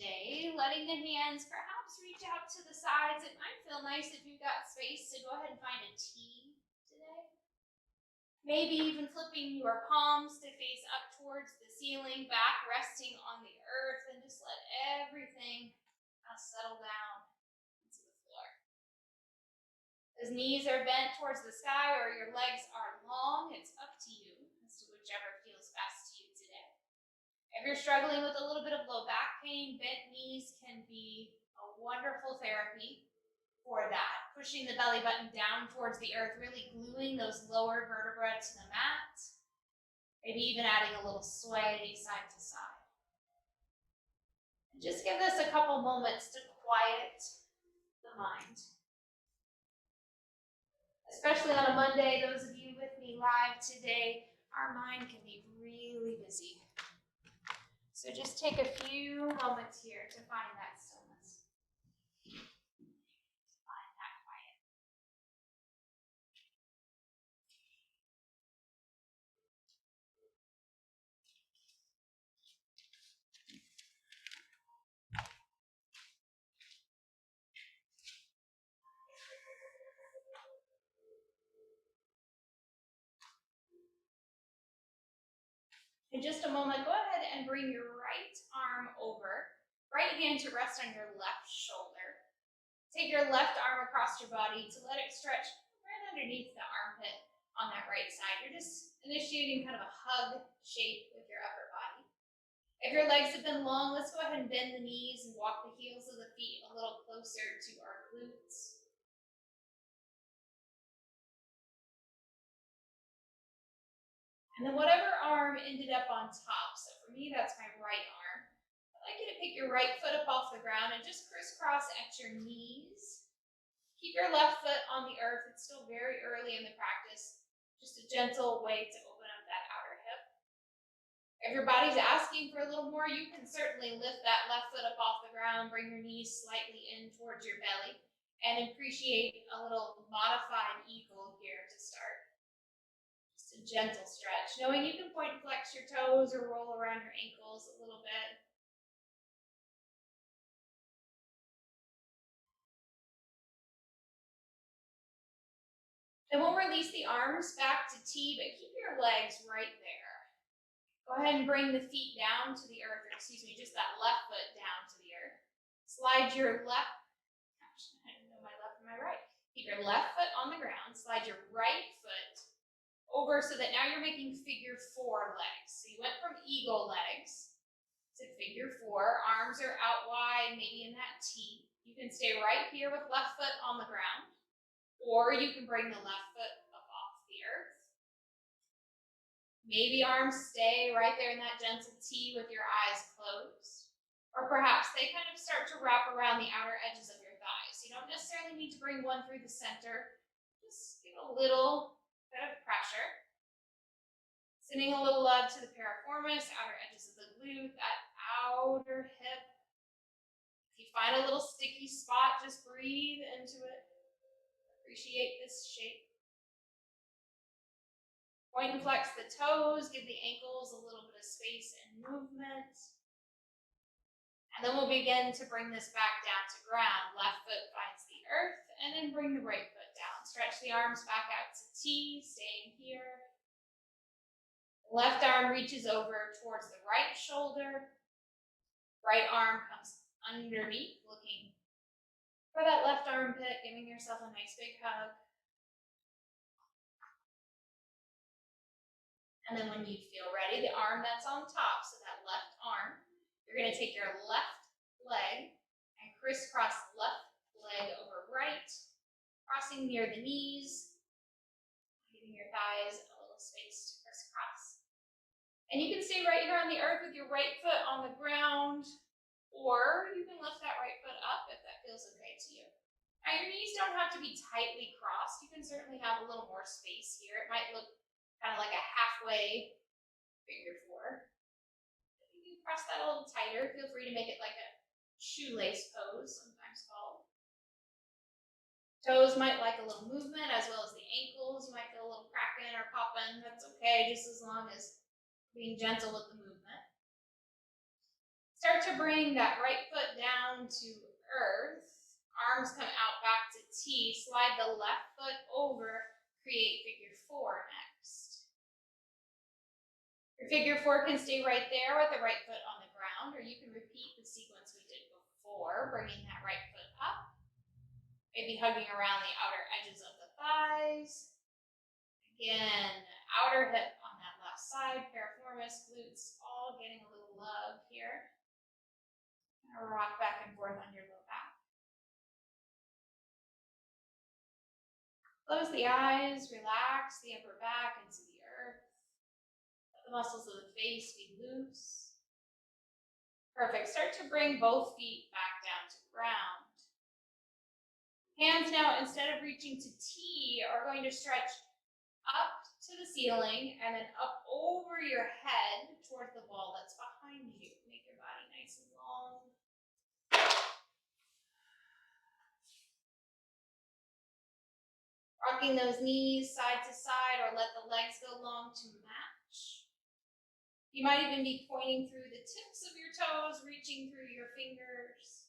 today, letting the hands perhaps reach out to the sides. It might feel nice if you've got space to go ahead and find a T today. Maybe even flipping your palms to face up towards the ceiling, back resting on the earth, and just let everything settle down into the floor. As knees are bent towards the sky or your legs are long, it's up to you as to whichever feels best to you today. If you're struggling with a little bit of low back pain, bent knees can be a wonderful therapy for that. Pushing the belly button down towards the earth, really gluing those lower vertebrae to the mat. Maybe even adding a little sway side to side. And just give this a couple moments to quiet the mind. Especially on a Monday, those of you with me live today, our mind can be really busy. So just take a few moments here to find that stillness. Find that quiet. In just a moment, go ahead and bring your right arm over, right hand to rest on your left shoulder. Take your left arm across your body to let it stretch right underneath the armpit on that right side. You're just initiating kind of a hug shape with your upper body. If your legs have been long, let's go ahead and bend the knees and walk the heels of the feet a little closer to our glutes. And then whatever arm ended up on top, so for me that's my right arm, I'd like you to pick your right foot up off the ground and just crisscross at your knees. Keep your left foot on the earth. It's still very early in the practice. Just a gentle way to open up that outer hip. If your body's asking for a little more, you can certainly lift that left foot up off the ground, bring your knees slightly in towards your belly, and appreciate a little modified eagle here to start. Just a gentle stretch, knowing you can point and flex your toes or roll around your ankles a little bit. Then we'll release the arms back to T, but keep your legs right there. Go ahead and bring the feet down to the earth, or excuse me, just that left foot down to the earth. Slide your left, gosh, I don't know my left and my right. Keep your left foot on the ground, slide your right foot over so that now you're making figure four legs. So you went from eagle legs to figure four, arms are out wide, maybe in that T. You can stay right here with left foot on the ground, or you can bring the left foot up off the earth. Maybe arms stay right there in that gentle T with your eyes closed. Or perhaps they kind of start to wrap around the outer edges of your thighs. You don't necessarily need to bring one through the center. Just give a little bit of pressure. Sending a little love to the piriformis, outer edges of the glute, that outer hip. If you find a little sticky spot, just breathe into it. Appreciate this shape. Point and flex the toes, give the ankles a little bit of space and movement. And then we'll begin to bring this back down to ground. Left foot finds the earth, and then bring the right foot down. Stretch the arms back out to T, staying here. Left arm reaches over towards the right shoulder. Right arm comes underneath, looking for that left armpit, giving yourself a nice big hug. And then when you feel ready, the arm that's on top, so that left arm, you're going to take your left leg and crisscross left leg over right, crossing near the knees, giving your thighs a little space to crisscross. And you can stay right here on the earth with your right foot on the ground, or you can lift that right foot up if that feels okay to you. Now your knees don't have to be tightly crossed. You can certainly have a little more space here. It might look kind of like a halfway figure four. If you can press that a little tighter, feel free to make it like a shoelace pose, sometimes called. Toes might like a little movement, as well as the ankles. You might feel a little cracking or popping. That's okay, just as long as being gentle with the movement. Start to to bring that right foot down to earth. Arms come out back to T. Slide the left foot over. Create figure 4 next. Your figure 4 can stay right there with the right foot on the ground, or you can repeat the sequence we did before, bringing that right foot up. Maybe hugging around the outer edges of the thighs. Again, outer hip on that left side, piriformis, glutes, all getting a little love here. Rock back and forth on your low back. Close the eyes, relax the upper back into the earth. Let the muscles of the face be loose. Perfect. Start to bring both feet back down to ground. Hands now, instead of reaching to T, are going to stretch up to the ceiling and then up over your head towards the wall that's behind you. Make your body nice and long. Rocking those knees side to side, or let the legs go long to match. You might even be pointing through the tips of your toes, reaching through your fingers.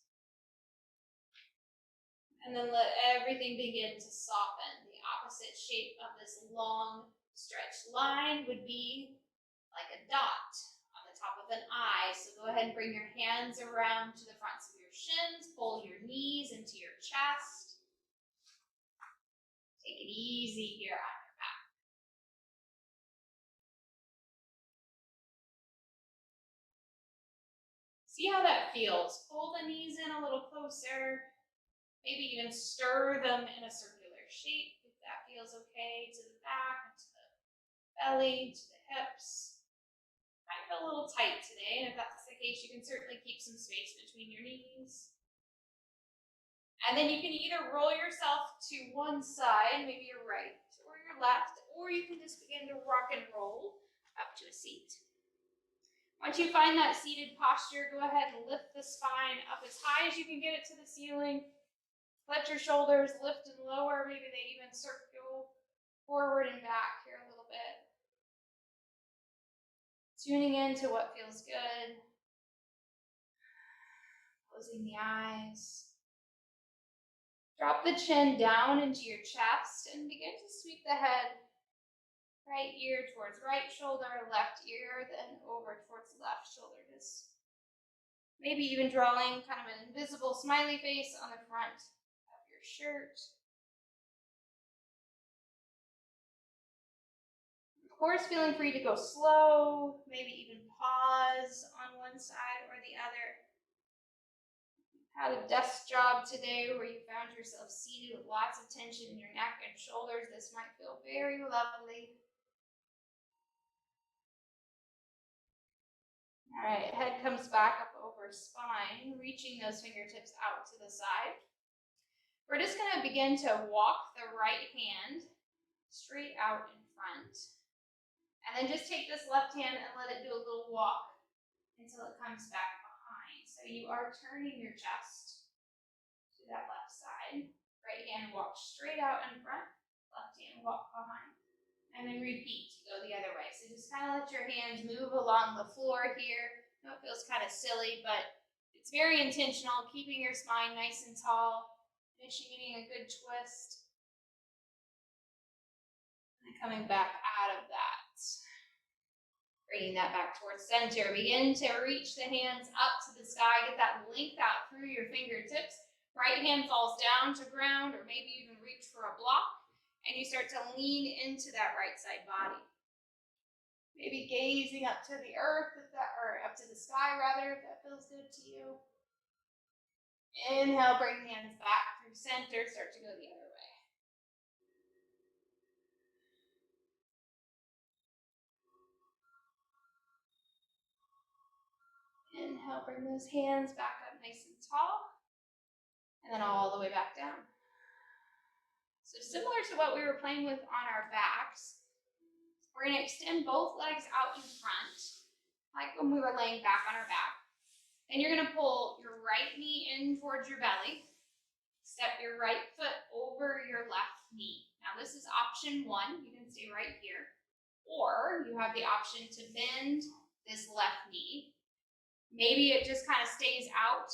And then let everything begin to soften. The opposite shape of this long stretched line would be like a dot on the top of an eye. So go ahead and bring your hands around to the fronts of your shins. Pull your knees into your chest. Take it easy here on your back. See how that feels. Pull the knees in a little closer. Maybe even stir them in a circular shape if that feels okay. To the back, to the belly, to the hips. Might feel a little tight today, and if that's the case, you can certainly keep some space between your knees. And then you can either roll yourself to one side, maybe your right or your left, or you can just begin to rock and roll up to a seat. Once you find that seated posture, go ahead and lift the spine up as high as you can get it to the ceiling. Let your shoulders lift and lower. Maybe they even circle forward and back here a little bit. Tuning into what feels good. Closing the eyes. Drop the chin down into your chest and begin to sweep the head. Right ear towards right shoulder, left ear, then over towards left shoulder. Just maybe even drawing kind of an invisible smiley face on the front of your shirt. Of course, feeling free to go slow, maybe even pause on one side or the other. Had a desk job today where you found yourself seated with lots of tension in your neck and shoulders. This might feel very lovely. All right, head comes back up over spine, reaching those fingertips out to the side. We're just going to begin to walk the right hand straight out in front. And then just take this left hand and let it do a little walk until it comes back behind. So you are turning your chest to that left side. Right hand walk straight out in front, left hand walk behind. And then repeat, go the other way. So just kind of let your hands move along the floor here. I know it feels kind of silly, but it's very intentional, keeping your spine nice and tall, initiating a good twist. And coming back out of that. Bringing that back towards center. Begin to reach the hands up to the sky. Get that length out through your fingertips. Right hand falls down to ground, or maybe even reach for a block. And you start to lean into that right side body. Maybe gazing up to the earth, or up to the sky rather, if that feels good to you. Inhale, bring hands back through center. Start to go the other way. Inhale, bring those hands back up nice and tall. And then all the way back down. So similar to what we were playing with on our backs, we're going to extend both legs out in front, like when we were laying back on our back. And you're going to pull your right knee in towards your belly. Step your right foot over your left knee. Now this is option 1. You can stay right here. Or you have the option to bend this left knee Maybe it just kind of stays out.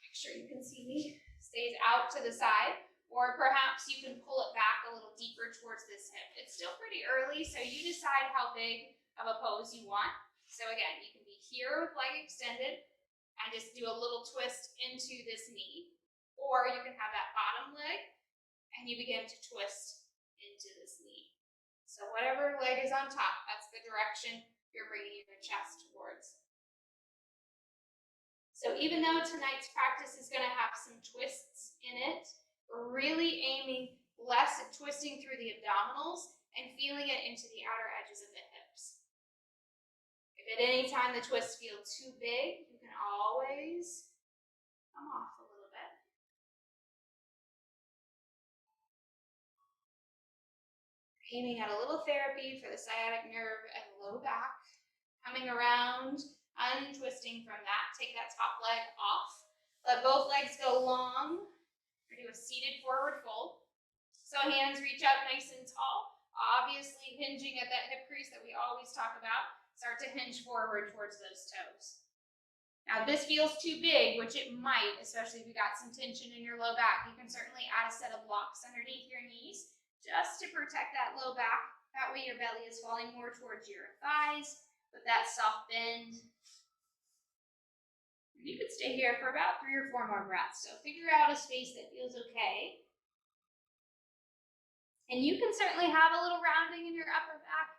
Make sure you can see me. Stays out to the side. Or perhaps you can pull it back a little deeper towards this hip. It's still pretty early, so you decide how big of a pose you want. So again, you can be here with leg extended and just do a little twist into this knee. Or you can have that bottom leg and you begin to twist into this knee. So whatever leg is on top, that's the direction you're bringing your chest towards. So even though tonight's practice is going to have some twists in it, we're really aiming less at twisting through the abdominals and feeling it into the outer edges of the hips. If at any time the twists feel too big, you can always come off a little bit. Aiming at a little therapy for the sciatic nerve and low back. Coming around, untwisting from that. Take that top leg off. Let both legs go long. Do a seated forward fold. So hands reach up nice and tall. Obviously hinging at that hip crease that we always talk about. Start to hinge forward towards those toes. Now if this feels too big, which it might, especially if you got some tension in your low back, you can certainly add a set of blocks underneath your knees just to protect that low back. That way your belly is falling more towards your thighs with that soft bend. You could stay here for about 3 or 4 more breaths. So figure out a space that feels okay. And you can certainly have a little rounding in your upper back.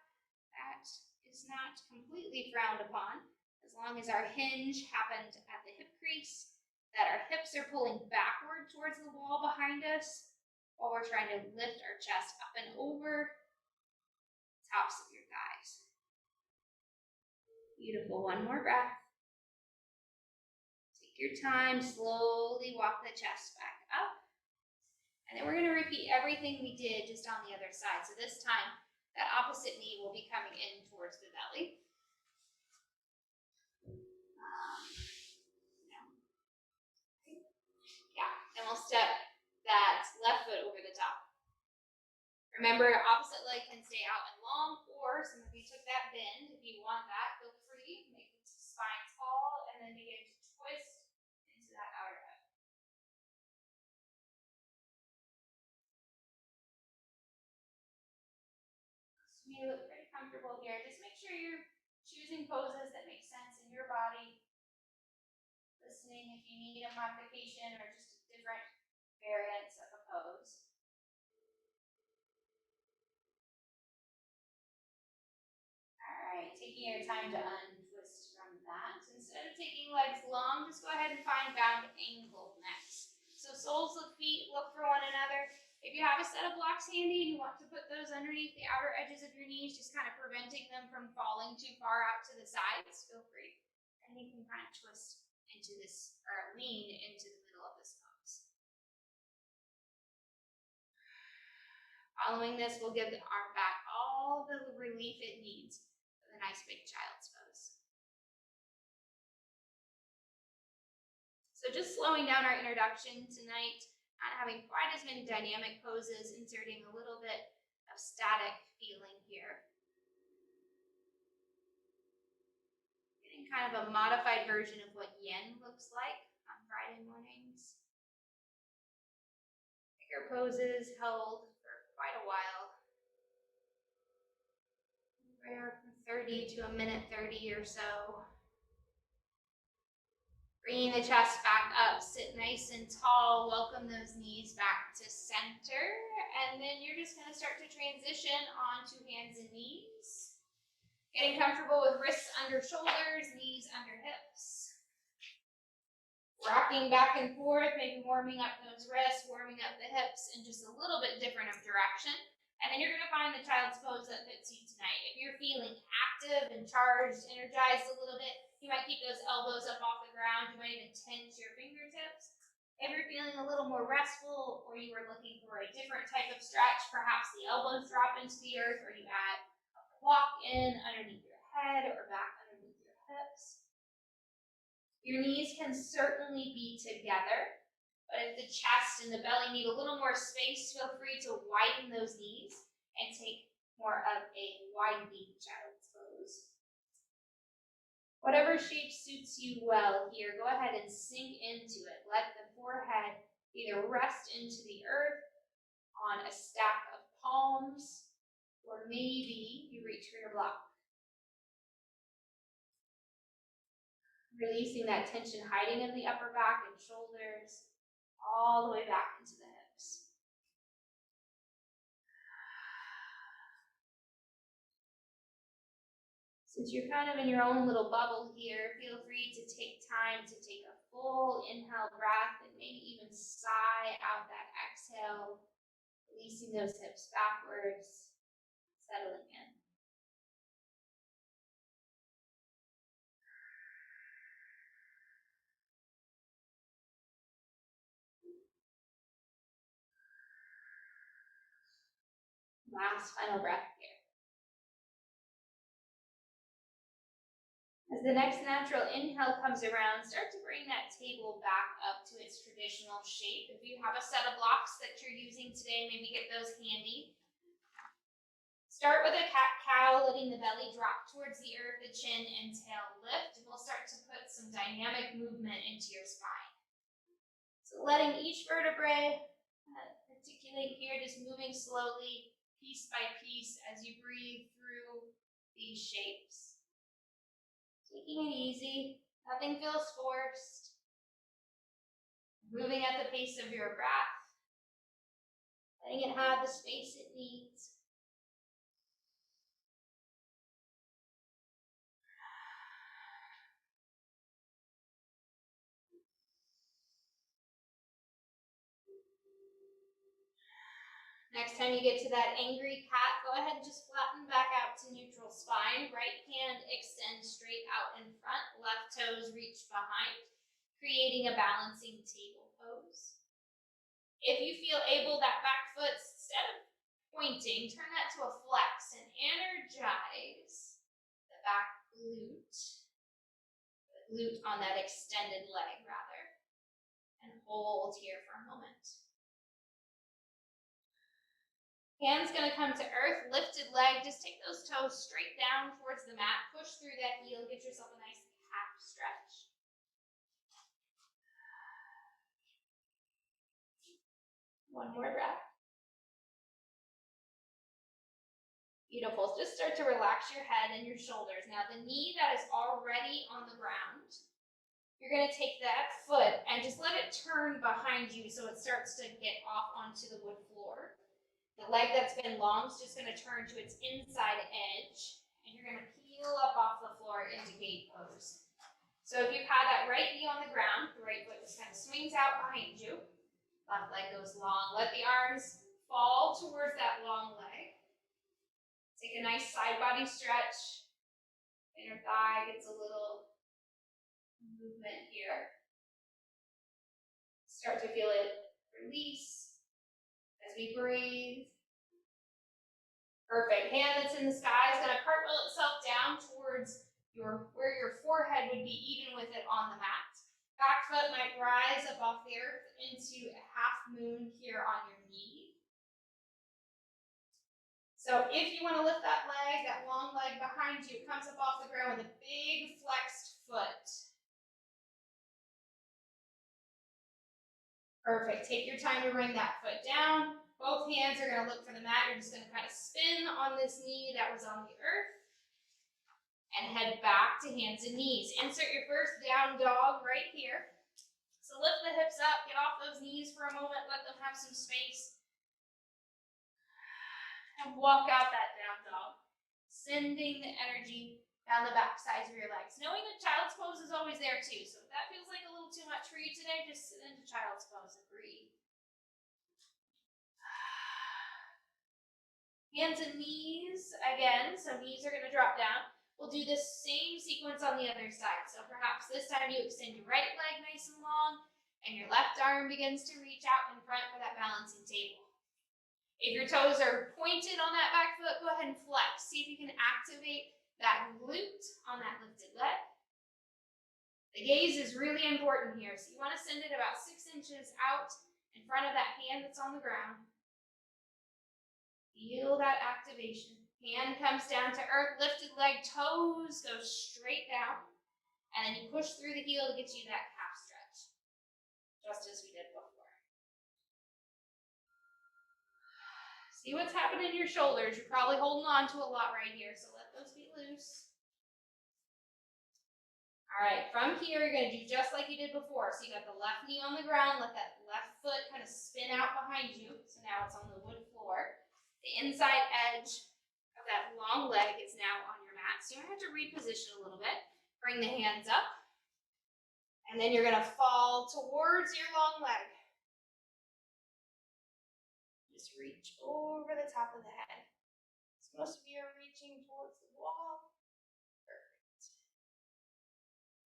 That is not completely frowned upon, as long as our hinge happened at the hip crease, that our hips are pulling backward towards the wall behind us, while we're trying to lift our chest up and over the tops of your thighs. Beautiful. One more breath. Your time, slowly walk the chest back up. And then we're going to repeat everything we did just on the other side. So this time, that opposite knee will be coming in towards the belly. And we'll step that left foot over the top. Remember, opposite leg can stay out and long, or some of you took that bend. If you want that, feel free. Make the spine tall, and then begin to twist into that outer edge. So you look pretty comfortable here. Just make sure you're choosing poses that make sense in your body. Listening if you need a modification or just a different variance of a pose. Alright, taking your time to untwist from that. Instead of taking legs long, just go ahead and find bound ankle next. So soles of feet look for one another. If you have a set of blocks handy and you want to put those underneath the outer edges of your knees, just kind of preventing them from falling too far out to the sides, feel free. And you can kind of twist into this, or lean into the middle of this pose. Following this, we'll give the arm back all the relief it needs for the nice big child's pose. So just slowing down our introduction tonight, not having quite as many dynamic poses, inserting a little bit of static feeling here. Getting kind of a modified version of what yin looks like on Friday mornings. Bigger poses held for quite a while. Anywhere from 30 to a minute 30 or so. Bringing the chest back up, sit nice and tall, welcome those knees back to center, and then you're just going to start to transition onto hands and knees. Getting comfortable with wrists under shoulders, knees under hips. Rocking back and forth, maybe warming up those wrists, warming up the hips in just a little bit different of direction. And then you're going to find the child's pose that fits you tonight. If you're feeling active and charged, energized a little bit, you might keep those elbows up off the ground. You might even tend to your fingertips. If you're feeling a little more restful, or you are looking for a different type of stretch, perhaps the elbows drop into the earth, or you add a block in underneath your head or back underneath your hips. Your knees can certainly be together, but if the chest and the belly need a little more space, feel free to widen those knees and take more of a widening child's pose. Whatever shape suits you well here, go ahead and sink into it. Let the forehead either rest into the earth on a stack of palms, or maybe you reach for your block. Releasing that tension hiding in the upper back and shoulders, all the way back into the hips. Since you're kind of in your own little bubble here, feel free to take time to take a full inhale breath and maybe even sigh out that exhale, releasing those hips backwards, settling in. Last final breath here. As the next natural inhale comes around, start to bring that table back up to its traditional shape. If you have a set of blocks that you're using today, maybe get those handy. Start with a cat-cow, letting the belly drop towards the earth, the chin and tail lift, and we'll start to put some dynamic movement into your spine. So letting each vertebrae articulate here, just moving slowly, piece by piece, as you breathe through these shapes. Taking it easy, nothing feels forced. Moving at the pace of your breath, letting it have the space it needs. Next time you get to that angry cat, go ahead and just flatten back out to neutral spine. Right hand extends straight out in front, left toes reach behind, creating a balancing table pose. If you feel able, that back foot, instead of pointing, turn that to a flex and energize the back glute, the glute on that extended leg rather, and hold here for a moment. Hand's gonna come to earth, lifted leg, just take those toes straight down towards the mat, push through that heel, get yourself a nice calf stretch. One more breath. Beautiful, just start to relax your head and your shoulders. Now the knee that is already on the ground, you're gonna take that foot and just let it turn behind you so it starts to get off onto the wood floor. The leg that's been long is just going to turn to its inside edge, and you're going to peel up off the floor into gate pose. So if you've had that right knee on the ground, the right foot just kind of swings out behind you, left leg goes long. Let the arms fall towards that long leg. Take a nice side body stretch. Inner thigh gets a little movement here. Start to feel it release as we breathe. Perfect. Hand that's in the sky is going to cartwheel itself down towards where your forehead would be even with it on the mat. Back foot might rise up off the earth into a half moon here on your knee. So if you want to lift that leg, that long leg behind you, it comes up off the ground with a big flexed foot. Perfect. Take your time to bring that foot down. Both hands are going to look for the mat. You're just going to kind of spin on this knee that was on the earth and head back to hands and knees. Insert your first down dog right here. So lift the hips up, get off those knees for a moment, let them have some space. And walk out that down dog, sending the energy down the back sides of your legs. Knowing that child's pose is always there too. So if that feels like a little too much for you today, just sit into child's pose and breathe. Hands and knees again, so knees are going to drop down. We'll do this same sequence on the other side. So perhaps this time you extend your right leg nice and long, and your left arm begins to reach out in front for that balancing table. If your toes are pointed on that back foot, go ahead and flex. See if you can activate that glute on that lifted leg. The gaze is really important here, so you want to send it about 6 inches out in front of that hand that's on the ground. Feel that activation. Hand comes down to earth, lifted leg, toes go straight down. And then you push through the heel to get you that calf stretch, just as we did before. See what's happening in your shoulders. You're probably holding on to a lot right here, so let those be loose. All right, from here, you're going to do just like you did before. So you got the left knee on the ground, let that left foot kind of spin out behind you. So now it's on the wood floor. The inside edge of that long leg is now on your mat. So you're going to have to reposition a little bit. Bring the hands up. And then you're going to fall towards your long leg. Just reach over the top of the head. So most of you are reaching towards the wall. Perfect.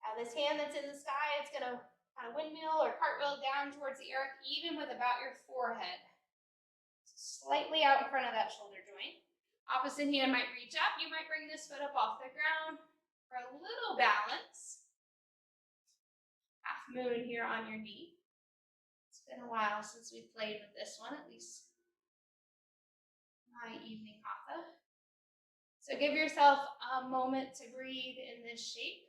Now this hand that's in the sky, it's going to kind of windmill or cartwheel down towards the earth, even with about your forehead. So slightly out in front of that shoulder joint. Opposite hand might reach up. You might bring this foot up off the ground for a little balance. Half moon here on your knee. It's been a while since we've played with this one, at least my evening Hatha. So give yourself a moment to breathe in this shape.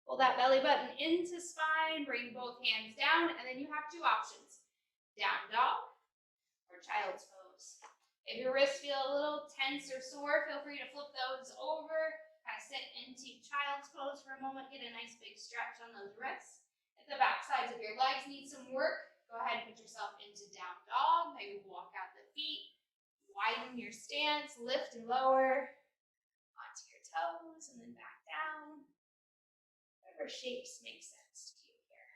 Pull that belly button into spine, bring both hands down, and then you have two options. Down dog or child's pose. If your wrists feel a little tense or sore, feel free to flip those over, kind of sit into child's pose for a moment, get a nice big stretch on those wrists. If the back sides of your legs need some work, go ahead and put yourself into down dog. Maybe walk out the feet, widen your stance, lift and lower onto your toes, and then back down. Whatever shapes make sense to you here.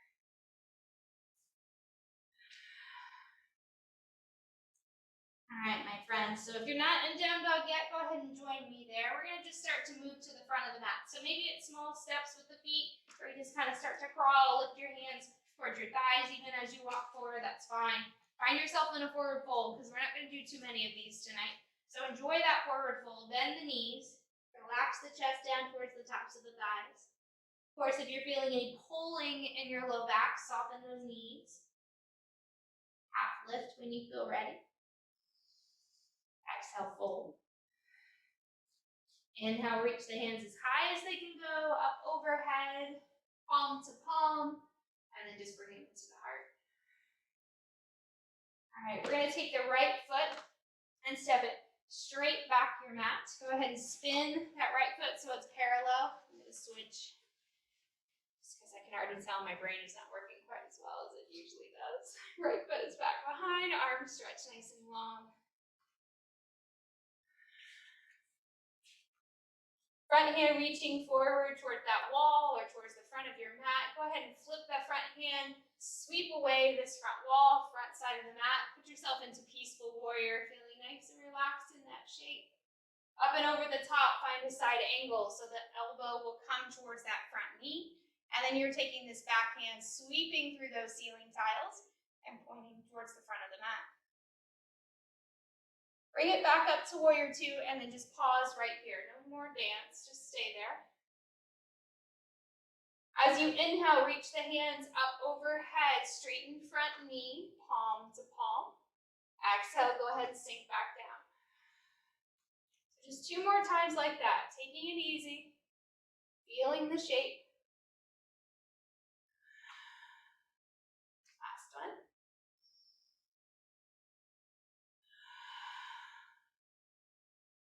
All right, my friends, so if you're not in down dog yet, go ahead and join me there. We're going to just start to move to the front of the mat. So maybe it's small steps with the feet, or you just kind of start to crawl, lift your hands towards your thighs even as you walk forward, that's fine. Find yourself in a forward fold because we're not going to do too many of these tonight. So enjoy that forward fold. Bend the knees. Relax the chest down towards the tops of the thighs. Of course, if you're feeling any pulling in your low back, soften those knees. Half lift when you feel ready. Exhale, fold. Inhale, reach the hands as high as they can go, up overhead, palm to palm. And then just bring it to the heart. All right, we're going to take the right foot and step it straight back your mat. Go ahead and spin that right foot so it's parallel. I'm going to switch just because I can already tell my brain is not working quite as well as it usually does. Right foot is back behind, arms stretched nice and long. Front hand reaching forward towards that wall or towards the front of your mat. Go ahead and flip that front hand, sweep away this front wall, front side of the mat. Put yourself into peaceful warrior, feeling nice and relaxed in that shape. Up and over the top, find a side angle so the elbow will come towards that front knee. And then you're taking this back hand, sweeping through those ceiling tiles and pointing towards the front of the mat. Bring it back up to warrior two and then just pause right here. No more dance, just stay there. As you inhale, reach the hands up overhead, straighten front knee, palm to palm. Exhale, go ahead and sink back down. So just two more times like that, taking it easy, feeling the shape. Last one.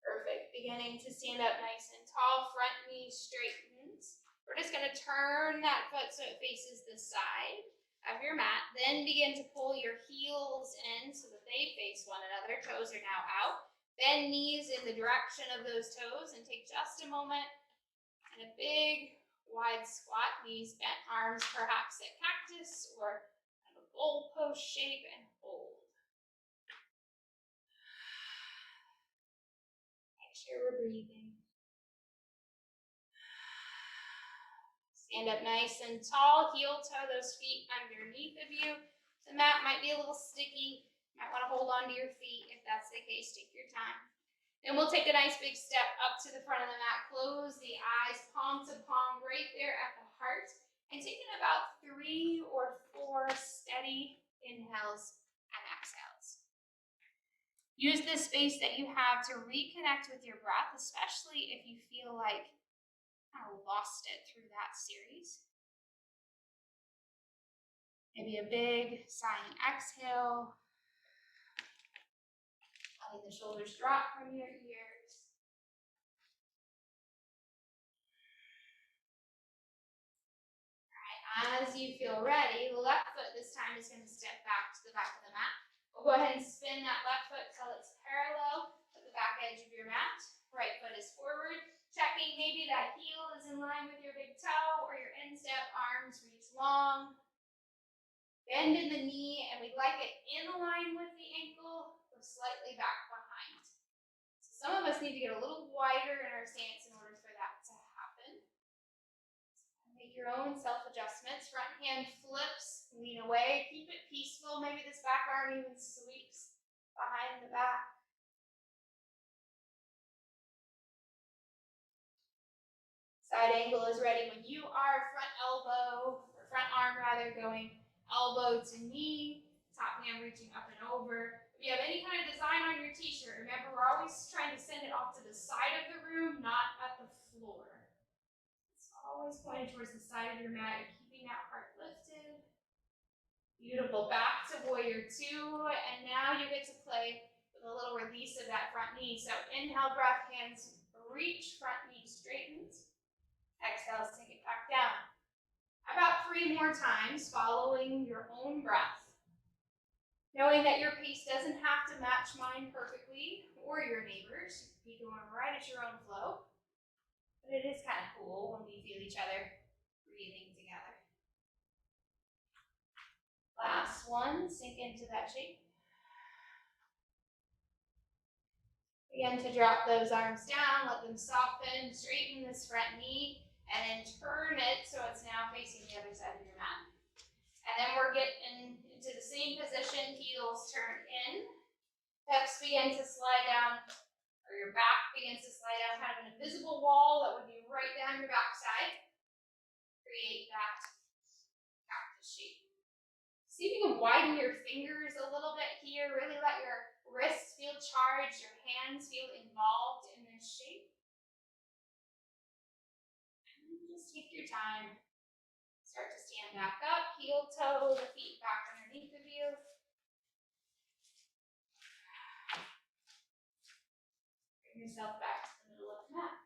Perfect. Beginning to stand up nice and tall, front knee straightens. We're just going to turn that foot so it faces the side of your mat. Then begin to pull your heels in so that they face one another. Toes are now out. Bend knees in the direction of those toes and take just a moment and a big wide squat. Knees bent, arms perhaps at cactus or kind of a bowl post shape, and hold. We're breathing. Stand up nice and tall, heel toe those feet underneath of you. The mat might be a little sticky. You might want to hold on to your feet. If that's the case, take your time. Then we'll take a nice big step up to the front of the mat. Close the eyes, palm to palm, right there at the heart. And take in about 3 or 4 steady inhales and exhales. Use this space that you have to reconnect with your breath, especially if you feel like kind of lost it through that series. Maybe a big sighing exhale. Letting the shoulders drop from your ears. As you feel ready, the left foot this time is going to step back to the back of the mat. We'll go ahead and spin that left foot till it's parallel with the back edge of your mat. Right foot is forward, checking maybe that heel is in line with your big toe or your instep, arms reach long. Bend in the knee, and we'd like it in line with the ankle or slightly back behind. So some of us need to get a little wider in our stance in order for that to happen. Make your own self-adjustments. Front hand flips, lean away, keep it peaceful. Maybe this back arm even sweeps behind the back. Side angle is ready when you are. Front elbow, or front arm rather, going elbow to knee, top hand reaching up and over. If you have any kind of design on your t-shirt, remember we're always trying to send it off to the side of the room, not at the floor. Always pointed towards the side of your mat. You're keeping that heart lifted. Beautiful. Back to warrior two. And now you get to play with a little release of that front knee. So inhale, breath, hands reach, front knee straightens. Exhale, take it back down. About 3 more times, following your own breath. Knowing that your pace doesn't have to match mine perfectly or your neighbors. You can be going right at your own flow. But it is kind of cool when we feel each other breathing together. Last one, sink into that shape. Begin to drop those arms down, let them soften, straighten this front knee, and then turn it so it's now facing the other side of your mat. And then we're getting into the same position, heels turn in, hips begin to slide down, or your back begins to slide down, kind of an invisible wall that would be right down your backside. Create that cactus shape. See if you can widen your fingers a little bit here. Really let your wrists feel charged, your hands feel involved in this shape. And just take your time. Start to stand back up, heel toe, the feet back underneath of you. Yourself back to the middle of the mat.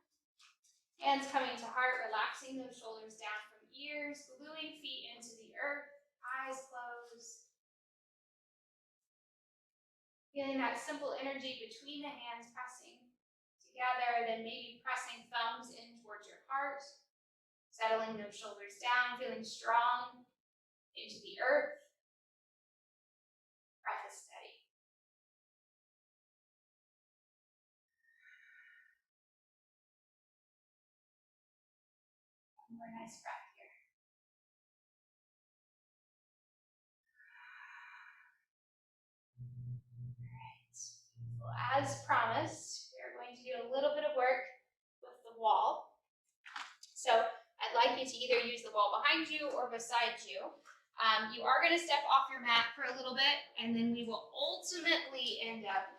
Hands coming to heart, relaxing those shoulders down from ears, gluing feet into the earth, eyes closed. Feeling that simple energy between the hands pressing together, then maybe pressing thumbs in towards your heart, settling those shoulders down, feeling strong into the earth. Breath is steady. One more nice breath here. All right. Well, as promised, we're going to do a little bit of work with the wall. So I'd like you to either use the wall behind you or beside you. You are going to step off your mat for a little bit, and then we will ultimately end up,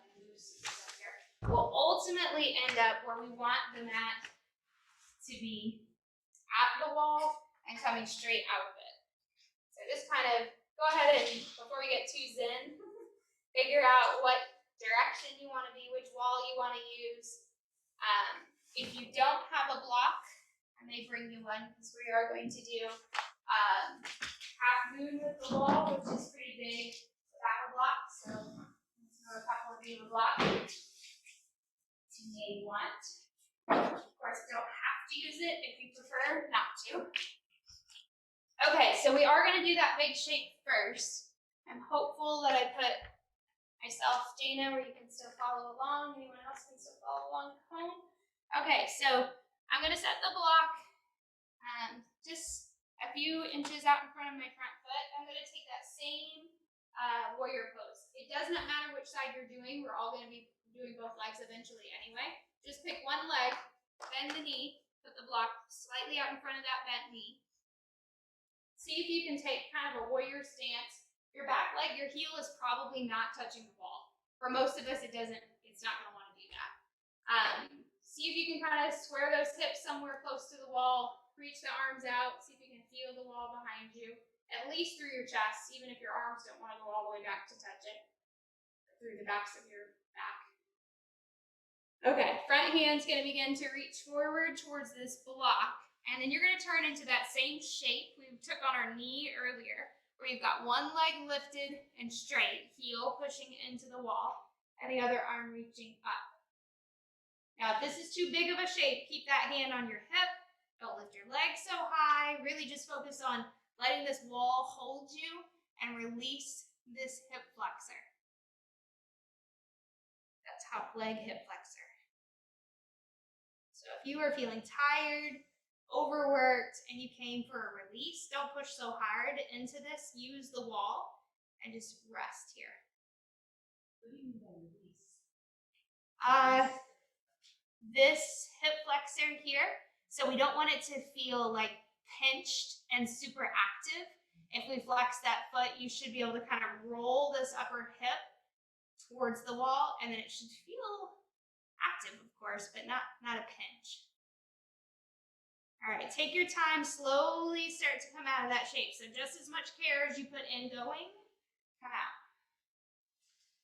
where we want the mat to be at the wall and coming straight out of it. So just kind of go ahead and, before we get too zen, figure out what direction you want to be, which wall you want to use. If you don't have a block, I may bring you one because we are going to do half moon with the wall, which is pretty big without a block. So let's know a couple of you a block you may want. Of course, you don't have to use it if you prefer not to. Okay, so we are going to do that big shape first. I'm hopeful that I put myself, Dana, where you can still follow along. Anyone else can still follow along at home. Okay, so I'm going to set the block just a few inches out in front of my front foot. I'm going to take that same warrior pose. It does not matter which side you're doing. We're all going to be doing both legs eventually anyway. Just pick one leg, bend the knee, put the block slightly out in front of that bent knee. See if you can take kind of a warrior stance. Your back leg, your heel is probably not touching the wall. For most of us, it's not going to want to do that. See if you can kind of square those hips somewhere close to the wall. Reach the arms out. See if you can feel the wall behind you, at least through your chest, even if your arms don't want to go all the way back to touch it, through the backs of your back. Okay, front hand's going to begin to reach forward towards this block, and then you're going to turn into that same shape we took on our knee earlier, where you've got one leg lifted and straight, heel pushing into the wall, and the other arm reaching up. Now, if this is too big of a shape, keep that hand on your hip. Don't lift your legs so high. Really just focus on letting this wall hold you and release this hip flexor. That top leg hip flexor. So if you are feeling tired, overworked, and you came for a release, don't push so hard into this. Use the wall and just rest here. What do you mean by release? This hip flexor here, so we don't want it to feel like pinched and super active. If we flex that foot, you should be able to kind of roll this upper hip towards the wall, and then it should feel active, of course, but not a pinch. All right, take your time, slowly start to come out of that shape. So just as much care as you put in going, come out.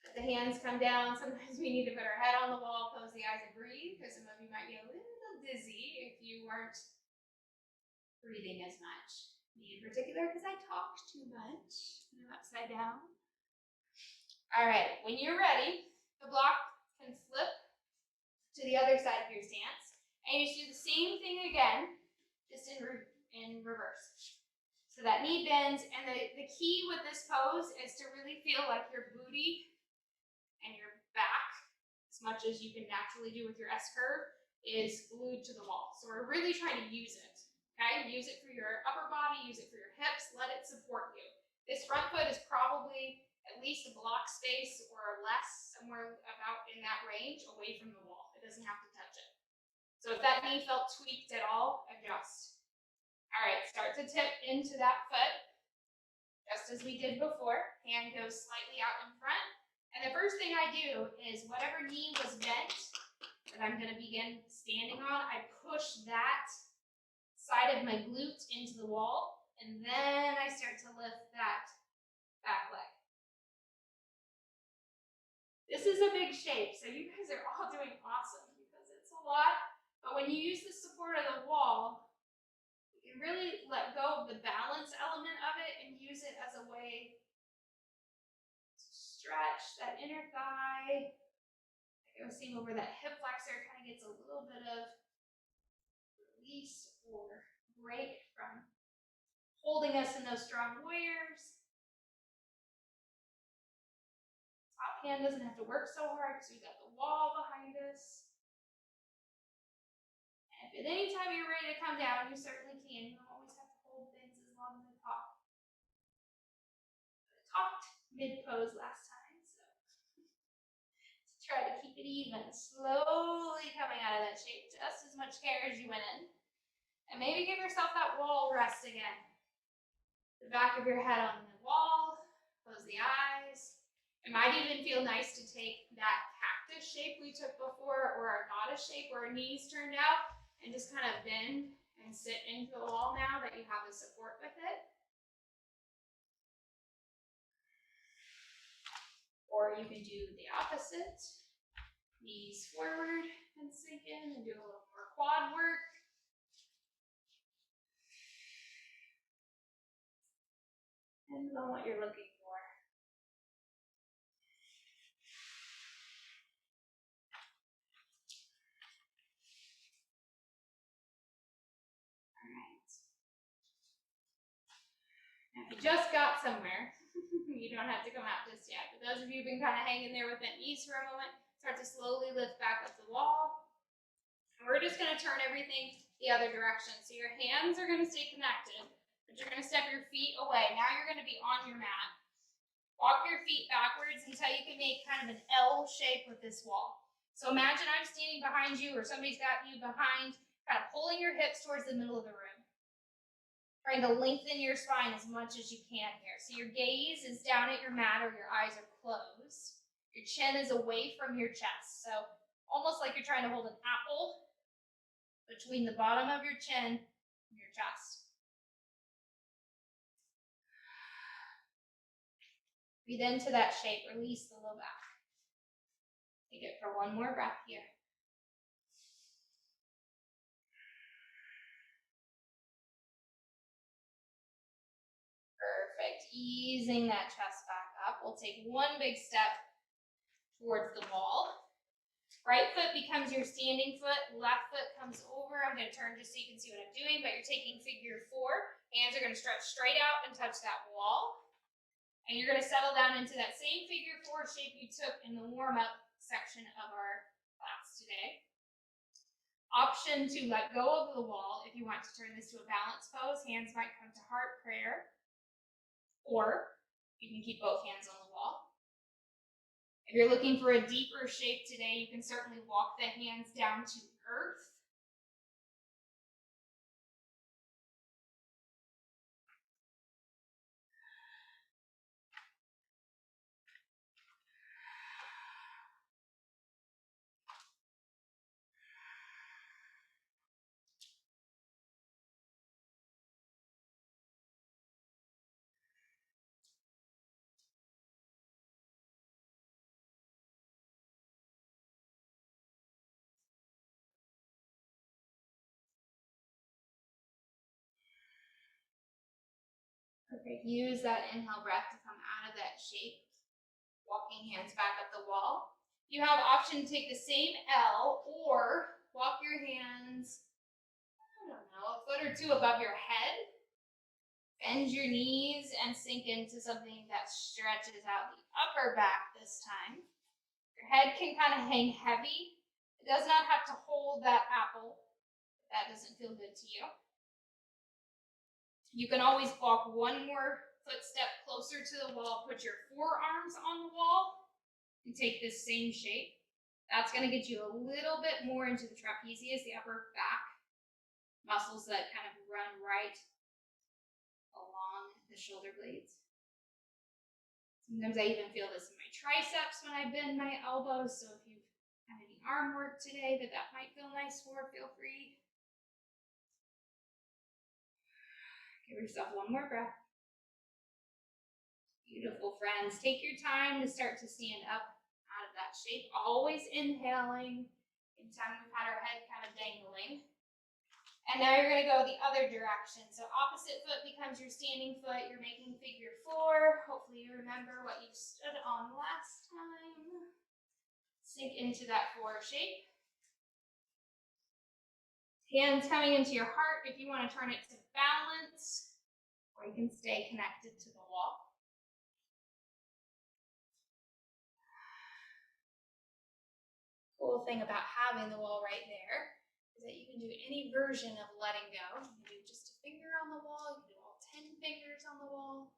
Let the hands come down. Sometimes we need to put our head on the wall, close the eyes, and breathe, because some of you might be a little dizzy if you weren't breathing as much. Me in particular, because I talk too much. I'm upside down. All right, when you're ready, the block can flip to the other side of your stance, and you just do the same thing again, just in reverse. So that knee bends, and the key with this pose is to really feel like your booty and your back, as much as you can naturally do with your S-curve, is glued to the wall. So we're really trying to use it, okay? Use it for your upper body, use it for your hips, let it support you. This front foot is probably at least a block space or less, somewhere about in that range, away from the wall. It doesn't have to touch it. So if that knee felt tweaked at all, adjust. All right, start to tip into that foot, just as we did before. Hand goes slightly out in front. And the first thing I do is whatever knee was bent that I'm going to begin standing on, I push that side of my glute into the wall, and then I start to lift that back leg. This is a big shape, so you guys are all doing awesome because it's a lot, but when you use the support of the wall, you can really let go of the balance element of it and use it as a way to stretch that inner thigh. Like I was saying, over that hip flexor, kind of gets a little bit of release or break from holding us in those strong warriors. Top hand doesn't have to work so hard because we've got the wall behind us. And if at any time you're ready to come down, you certainly can. You don't always have to hold things as long as I talk. I talked mid-pose last time, so let's try to keep it even. Slowly coming out of that shape, just as much care as you went in. And maybe give yourself that wall rest again. The back of your head on the wall, close the eyes. It might even feel nice to take that cactus shape we took before, or our goddess shape where our knees turned out, and just kind of bend and sit into the wall now that you have the support with it. Or you can do the opposite. Knees forward and sink in and do a little more quad work. Depends on what you're looking for. All right. Now, if you just got somewhere, you don't have to come out just yet. But those of you who've been kind of hanging there with that knees for a moment, start to slowly lift back up the wall. And we're just going to turn everything the other direction. So your hands are going to stay connected, but you're going to step your feet away. Now you're going to be on your mat. Walk your feet backwards until you can make kind of an L shape with this wall. So imagine I'm standing behind you, or somebody's got you behind, kind of pulling your hips towards the middle of the room. Trying to lengthen your spine as much as you can here. So your gaze is down at your mat or your eyes are closed. Your chin is away from your chest. So almost like you're trying to hold an apple between the bottom of your chin and your chest. Breathe into that shape, release the low back. Take it for one more breath here. Perfect. Easing that chest back up. We'll take one big step towards the wall. Right foot becomes your standing foot. Left foot comes over. I'm going to turn just so you can see what I'm doing, but you're taking figure 4. Hands are going to stretch straight out and touch that wall. And you're going to settle down into that same figure 4 shape you took in the warm-up section of our class today. Option to let go of the wall if you want to turn this to a balance pose. Hands might come to heart prayer. Or you can keep both hands on the wall. If you're looking for a deeper shape today, you can certainly walk the hands down to earth. Perfect. Use that inhale breath to come out of that shape. Walking hands back up the wall. You have option to take the same L or walk your hands, a foot or 2 above your head. Bend your knees and sink into something that stretches out the upper back this time. Your head can kind of hang heavy. It does not have to hold that apple if that doesn't feel good to you. You can always walk one more footstep closer to the wall, put your forearms on the wall, and take this same shape. That's going to get you a little bit more into the trapezius, the upper back muscles that kind of run right along the shoulder blades. Sometimes I even feel this in my triceps when I bend my elbows, so if you have any arm work today that might feel nice for, feel free. Give yourself one more breath. Beautiful, friends. Take your time to start to stand up out of that shape. Always inhaling. Anytime we've had our head kind of dangling. And now you're going to go the other direction. So opposite foot becomes your standing foot. You're making figure 4. Hopefully you remember what you stood on last time. Sink into that 4 shape. Hands coming into your heart if you want to turn it to balance, or you can stay connected to the wall. Cool thing about having the wall right there is that you can do any version of letting go. You can do just a finger on the wall, you can do all 10 fingers on the wall.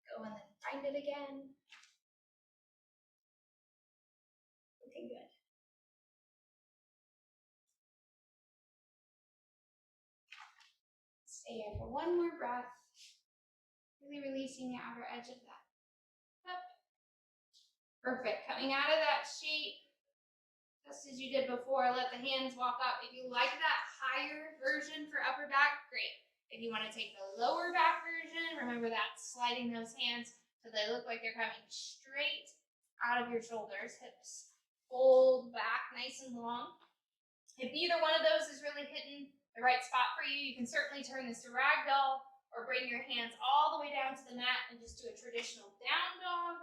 Go and then find it again. Looking good. Stay here for one more breath. Really releasing the outer edge of that. Up. Perfect. Coming out of that shape, just as you did before, let the hands walk up. If you like that higher version for upper back, great. If you want to take the lower back version, remember that, sliding those hands so they look like they're coming straight out of your shoulders. Hips fold back nice and long. If neither one of those is really hitting the right spot for you, you can certainly turn this to ragdoll or bring your hands all the way down to the mat and just do a traditional down dog.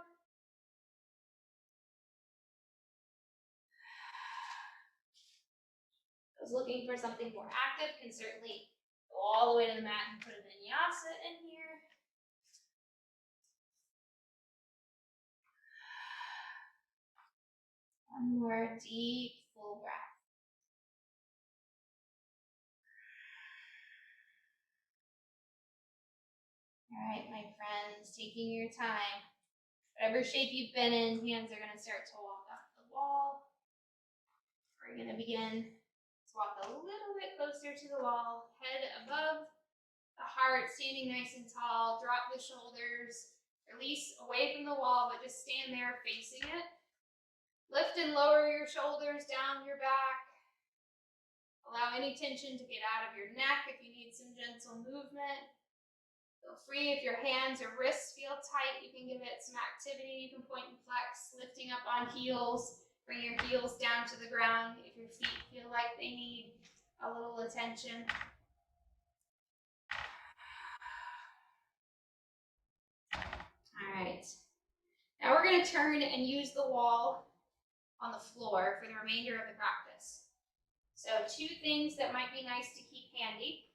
Those looking for something more active can certainly go all the way to the mat and put a vinyasa in here. One more deep, full breath. All right, my friends, taking your time. Whatever shape you've been in, hands are going to start to walk up the wall. We're going to begin to walk a little bit closer to the wall, head above the heart, standing nice and tall. Drop the shoulders. Release away from the wall, but just stand there facing it. Lift and lower your shoulders down your back. Allow any tension to get out of your neck if you need some gentle movement. Feel free if your hands or wrists feel tight, you can give it some activity. You can point and flex, lifting up on heels. Bring your heels down to the ground if your feet feel like they need a little attention. All right. Now we're going to turn and use the wall on the floor for the remainder of the practice. So 2 things that might be nice to keep handy.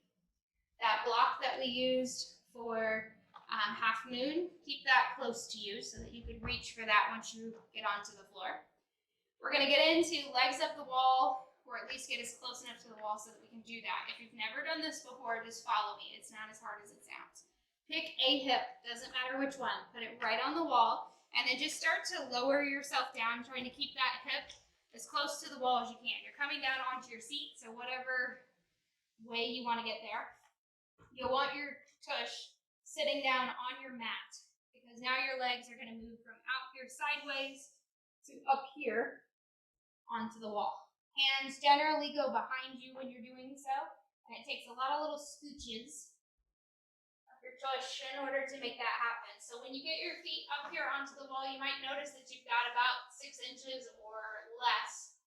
That block that we used for half moon, keep that close to you so that you can reach for that once you get onto the floor. We're going to get into legs up the wall, or at least get as close enough to the wall so that we can do that. If you've never done this before, just follow me. It's not as hard as it sounds. Pick a hip, doesn't matter which one. Put it right on the wall, and then just start to lower yourself down, trying to keep that hip as close to the wall as you can. You're coming down onto your seat, so whatever way you want to get there. You'll want your tush sitting down on your mat, because now your legs are going to move from out here sideways to up here onto the wall. Hands generally go behind you when you're doing so, and it takes a lot of little scooches of your tush in order to make that happen. So when you get your feet up here onto the wall, you might notice that you've got about 6 inches or less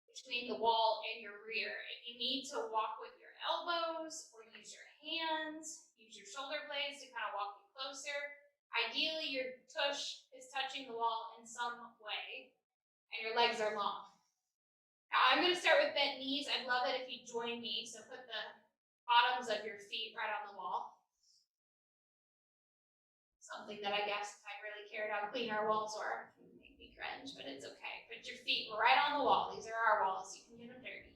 between the wall and your rear. If you need to walk with your elbows or use your hands, use your shoulder blades to kind of walk you closer. Ideally, your tush is touching the wall in some way, and your legs are long. Now, I'm going to start with bent knees. I'd love it if you join me, so put the bottoms of your feet right on the wall. Something that I guess if I really cared how clean our walls were would make me cringe, but it's okay. Put your feet right on the wall. These are our walls. You can get them dirty.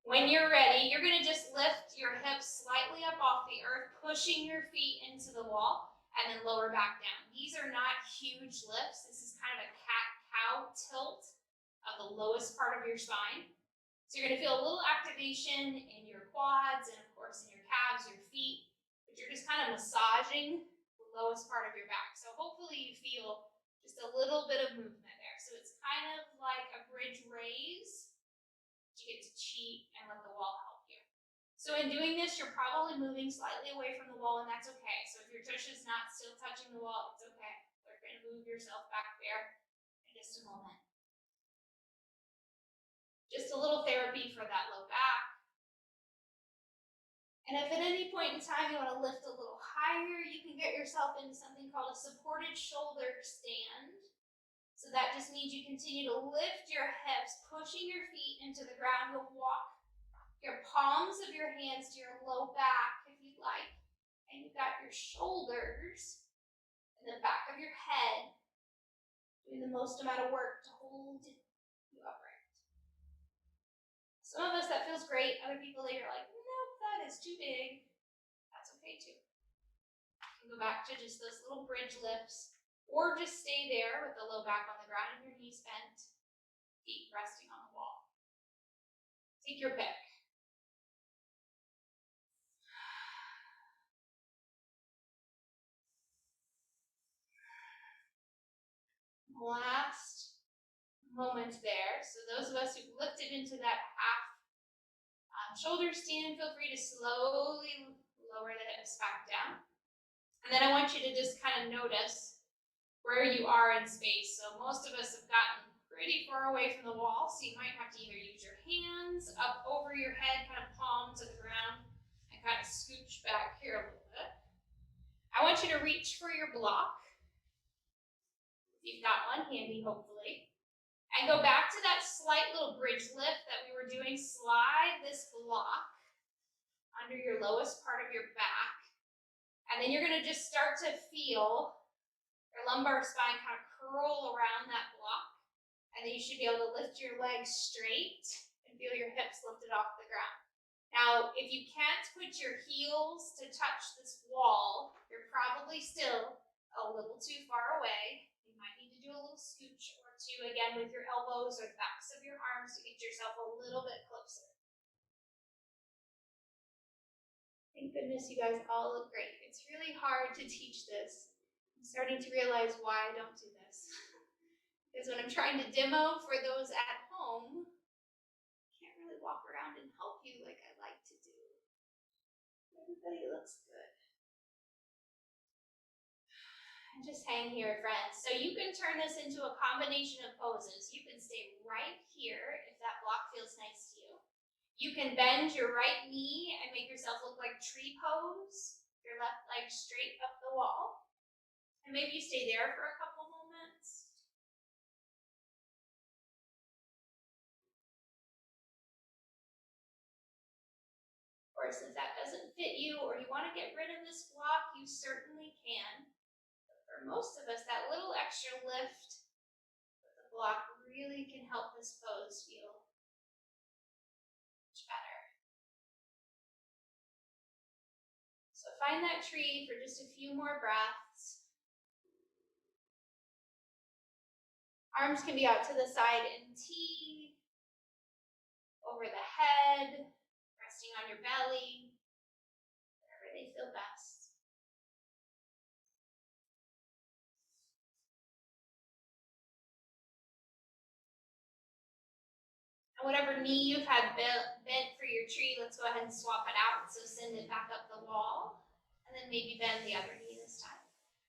When you're ready, you're going to just lift your hips slightly up off the earth, pushing your feet into the wall, and then lower back down. These are not huge lifts. This is kind of a cat-cow tilt of the lowest part of your spine. So you're going to feel a little activation in your quads and, of course, in your calves, your feet, but you're just kind of massaging the lowest part of your back. So hopefully you feel just a little bit of movement there. So it's kind of like a bridge raise. You get to cheat and let the wall help you. So in doing this, you're probably moving slightly away from the wall, and that's okay. So if your tush is not still touching the wall, it's okay. You're going to move yourself back there in just a moment. Just a little therapy for that low back. And if at any point in time you want to lift a little higher, you can get yourself into something called a supported shoulder stand. So that just means you continue to lift your hips, pushing your feet into the ground. You'll walk your palms of your hands to your low back if you'd like. And you've got your shoulders and the back of your head doing the most amount of work to hold you upright. Some of us that feels great. Other people that you're like, nope, that is too big. That's okay too. You can go back to just those little bridge lifts. Or just stay there with the low back on the ground and your knees bent, feet resting on the wall. Take your pick. Last moment there. So those of us who've lifted into that half shoulder stand, feel free to slowly lower the hips back down. And then I want you to just kind of notice where you are in space. So most of us have gotten pretty far away from the wall, so you might have to either use your hands up over your head, kind of palm to the ground, and kind of scooch back here a little bit. I want you to reach for your block, if you've got one handy, hopefully, and go back to that slight little bridge lift that we were doing. Slide this block under your lowest part of your back, and then you're going to just start to feel your lumbar spine kind of curl around that block, and then you should be able to lift your legs straight and feel your hips lifted off the ground. Now, if you can't put your heels to touch this wall, you're probably still a little too far away. You might need to do a little scooch or two again with your elbows or the backs of your arms to get yourself a little bit closer. Thank goodness you guys all look great. It's really hard to teach this starting to realize why I don't do this. Because when I'm trying to demo for those at home, I can't really walk around and help you like I like to do. Everybody looks good. And just hang here, friends. So you can turn this into a combination of poses. You can stay right here if that block feels nice to you. You can bend your right knee and make yourself look like tree pose. Your left leg straight up the wall. And maybe you stay there for a couple moments. Of course, if that doesn't fit you or you want to get rid of this block, you certainly can. But for most of us, that little extra lift with the block really can help this pose feel much better. So find that tree for just a few more breaths. Arms can be out to the side in T, over the head, resting on your belly, wherever they feel best. And whatever knee you've had bent for your tree, let's go ahead and swap it out. So send it back up the wall, and then maybe bend the other knee this time.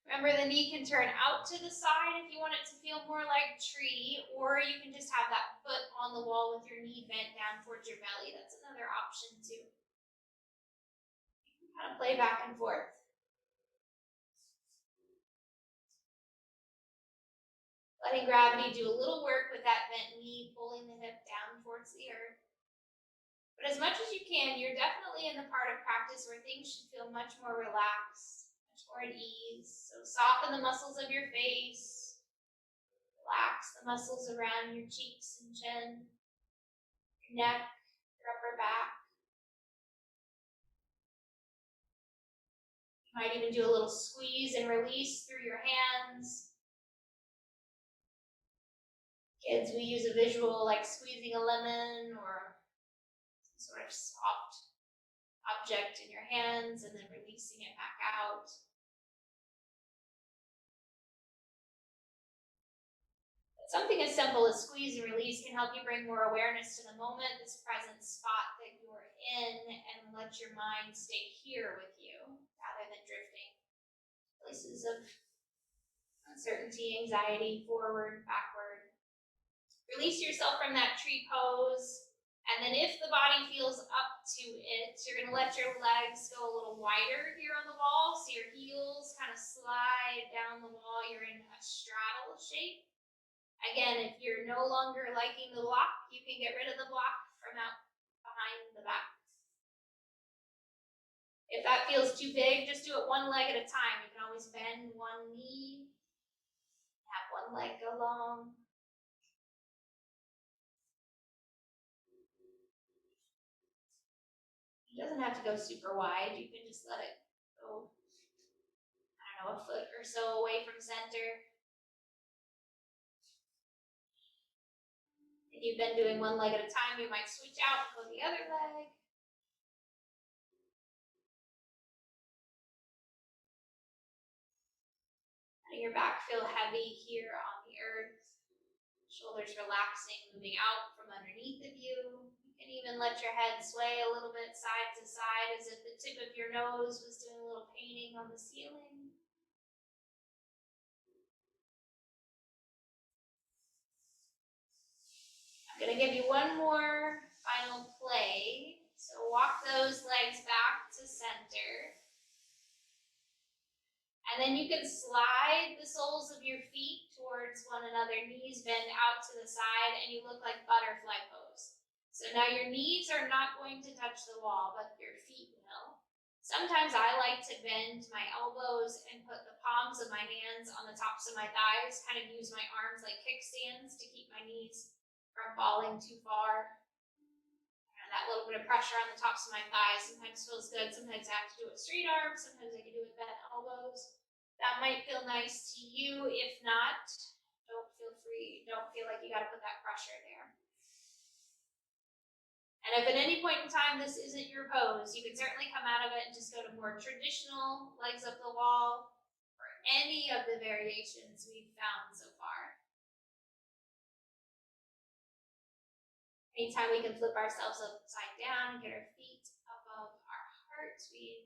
Remember, the knee can turn out to the side if you want it to feel more like tree, or you can just have that foot on the wall with your knee bent down towards your belly. That's another option too. You can kind of play back and forth. Letting gravity do a little work with that bent knee, pulling the hip down towards the earth. But as much as you can, you're definitely in the part of practice where things should feel much more relaxed, much more at ease. So soften the muscles of your face, relax the muscles around your cheeks and chin, your neck, your upper back. You might even do a little squeeze and release through your hands. Kids, we use a visual like squeezing a lemon or some sort of soft object in your hands and then releasing it back out. But something as simple as squeeze and release can help you bring more awareness to the moment, this present spot that you're in, and let your mind stay here with you rather than drifting places of uncertainty, anxiety, forward, backward. Release yourself from that tree pose, and then if the body feels up to it, you're going to let your legs go a little wider here on the wall, so your heels kind of slide down the wall. You're in a straddle shape. Again, if you're no longer liking the block, you can get rid of the block from out behind the back. If that feels too big, just do it one leg at a time. You can always bend one knee, have one leg go long. It doesn't have to go super wide. You can just let it go, a foot or so away from center. If you've been doing one leg at a time, you might switch out and go the other leg. Letting your back feel heavy here on the earth. Shoulders relaxing, moving out from underneath of you. You can even let your head sway a little bit side to side as if the tip of your nose was doing a little painting on the ceiling. I'm going to give you one more final play. So walk those legs back to center. And then you can slide the soles of your feet towards one another, knees bend out to the side, and you look like butterfly pose. So now your knees are not going to touch the wall, but your feet will. Sometimes I like to bend my elbows and put the palms of my hands on the tops of my thighs, kind of use my arms like kickstands to keep my knees from falling too far. And that little bit of pressure on the tops of my thighs sometimes feels good. Sometimes I have to do it with straight arms, sometimes I can do it with bent elbows. That might feel nice to you. If not, don't feel like you got to put that pressure there. And if at any point in time this isn't your pose, you can certainly come out of it and just go to more traditional legs up the wall or any of the variations we've found so far. Anytime we can flip ourselves upside down, get our feet above our heart, we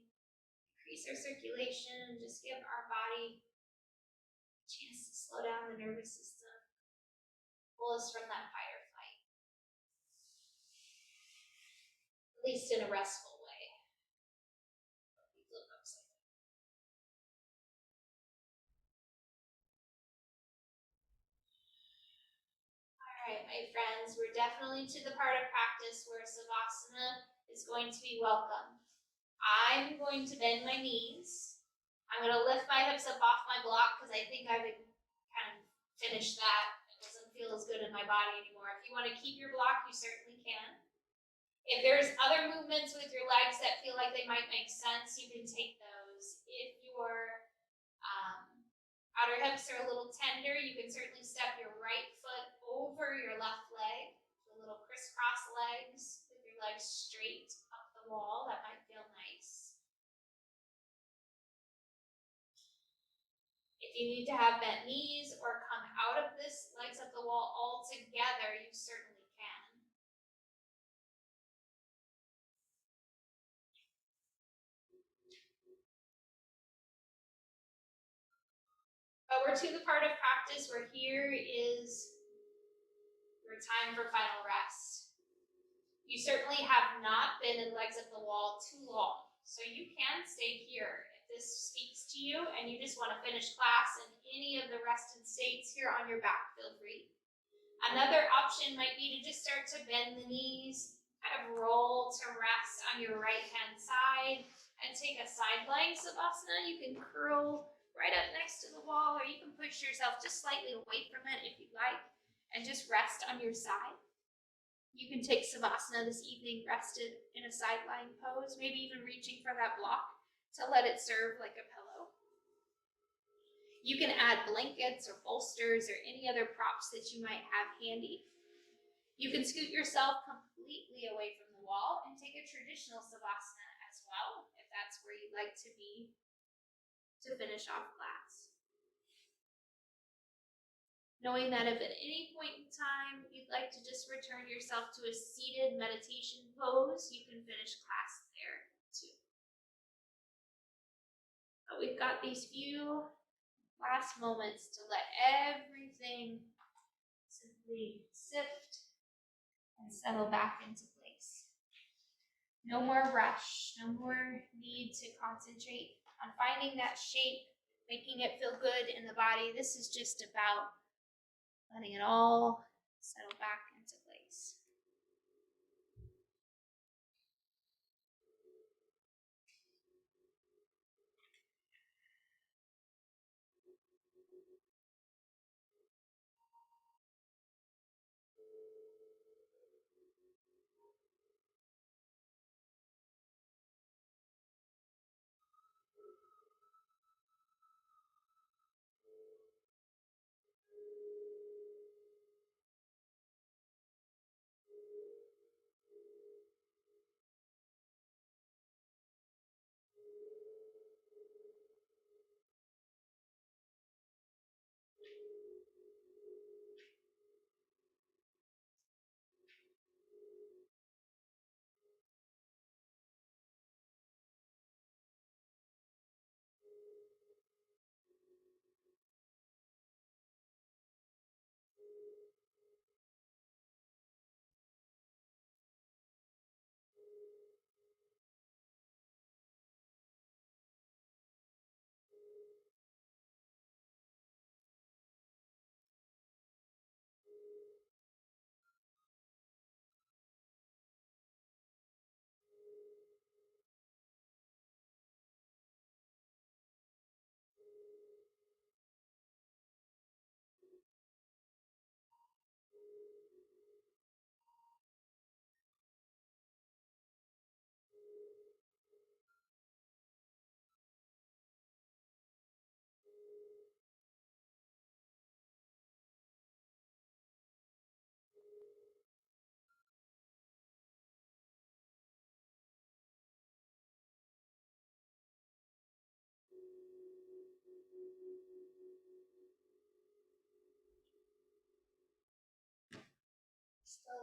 increase our circulation, just give our body a chance to slow down the nervous system, pull us from that fight or flight, at least in a restful way. We flip upside down. All right, my friends, we're definitely to the part of practice where Savasana is going to be welcome. I'm going to bend my knees. I'm going to lift my hips up off my block because I think I've kind of finished that. It doesn't feel as good in my body anymore. If you want to keep your block, you certainly can. If there's other movements with your legs that feel like they might make sense, you can take those. If your outer hips are a little tender, you can certainly step your right foot over your left leg. The little crisscross legs with your legs straight up the wall. That might feel nice. If you need to have bent knees or come out of this legs up the wall all together, you certainly can. But we're to the part of practice where here is your time for final rest. You certainly have not been in legs up the wall too long, so you can stay here. If this speaks to you and you just want to finish class in any of the rested states here on your back, feel free. Another option might be to just start to bend the knees, kind of roll to rest on your right hand side, and take a side lying savasana. You can curl right up next to the wall, or you can push yourself just slightly away from it if you'd like, and just rest on your side. You can take savasana this evening rested in a side lying pose, maybe even reaching for that block to let it serve like a pillow. You can add blankets or bolsters or any other props that you might have handy. You can scoot yourself completely away from the wall and take a traditional savasana as well, if that's where you'd like to be to finish off class. Knowing that if at any point in time you'd like to just return yourself to a seated meditation pose, you can finish class there too. But we've got these few last moments to let everything simply sift and settle back into place. No more rush, no more need to concentrate on finding that shape, making it feel good in the body. This is just about letting it all settle back into place.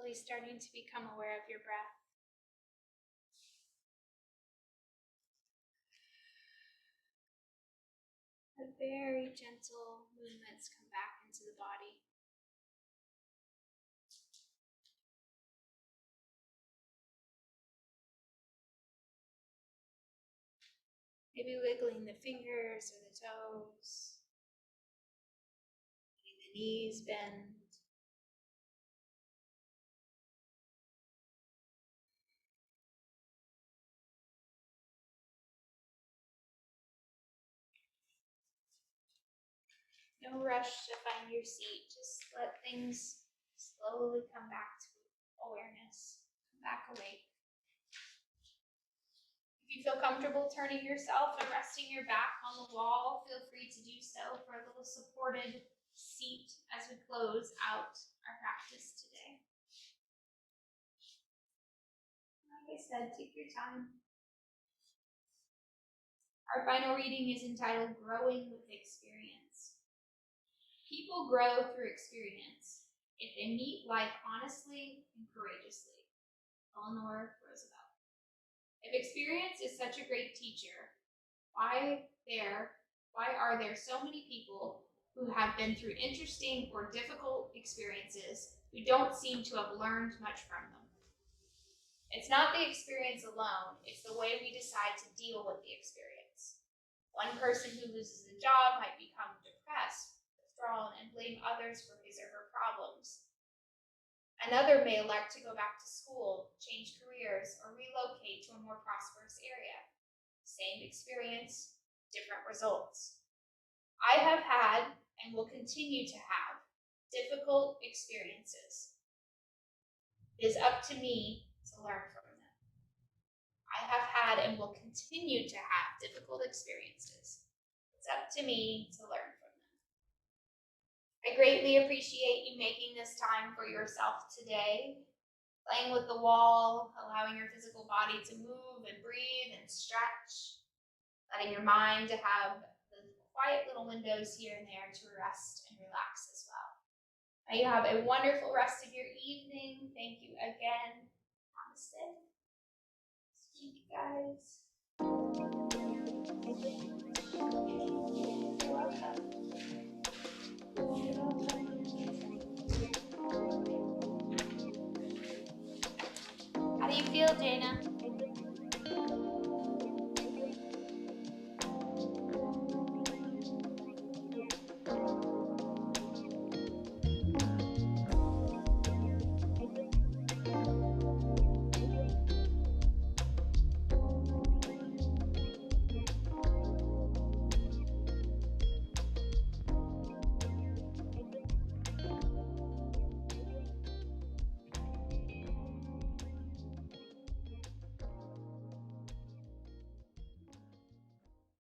Slowly starting to become aware of your breath. A very gentle movements come back into the body. Maybe wiggling the fingers or the toes. Letting the knees bend. No rush to find your seat. Just let things slowly come back to awareness. Come back awake. If you feel comfortable turning yourself and resting your back on the wall, feel free to do so for a little supported seat as we close out our practice today. Like I said, take your time. Our final reading is entitled Growing with Experience. People grow through experience if they meet life honestly and courageously. Eleanor Roosevelt. If experience is such a great teacher, why are there so many people who have been through interesting or difficult experiences who don't seem to have learned much from them? It's not the experience alone, it's the way we decide to deal with the experience. One person who loses a job might become depressed, withdrawn, and blame others for his or her problems. Another may elect to go back to school, change careers, or relocate to a more prosperous area. Same experience, different results. I have had and will continue to have difficult experiences. It is up to me to learn from them. I have had and will continue to have difficult experiences. It's up to me to learn from them. I greatly appreciate you making this time for yourself today, playing with the wall, allowing your physical body to move and breathe and stretch, letting your mind to have the quiet little windows here and there to rest and relax as well. May you have a wonderful rest of your evening. Thank you again. Namaste. See you guys. You're welcome. How do you feel, Jana?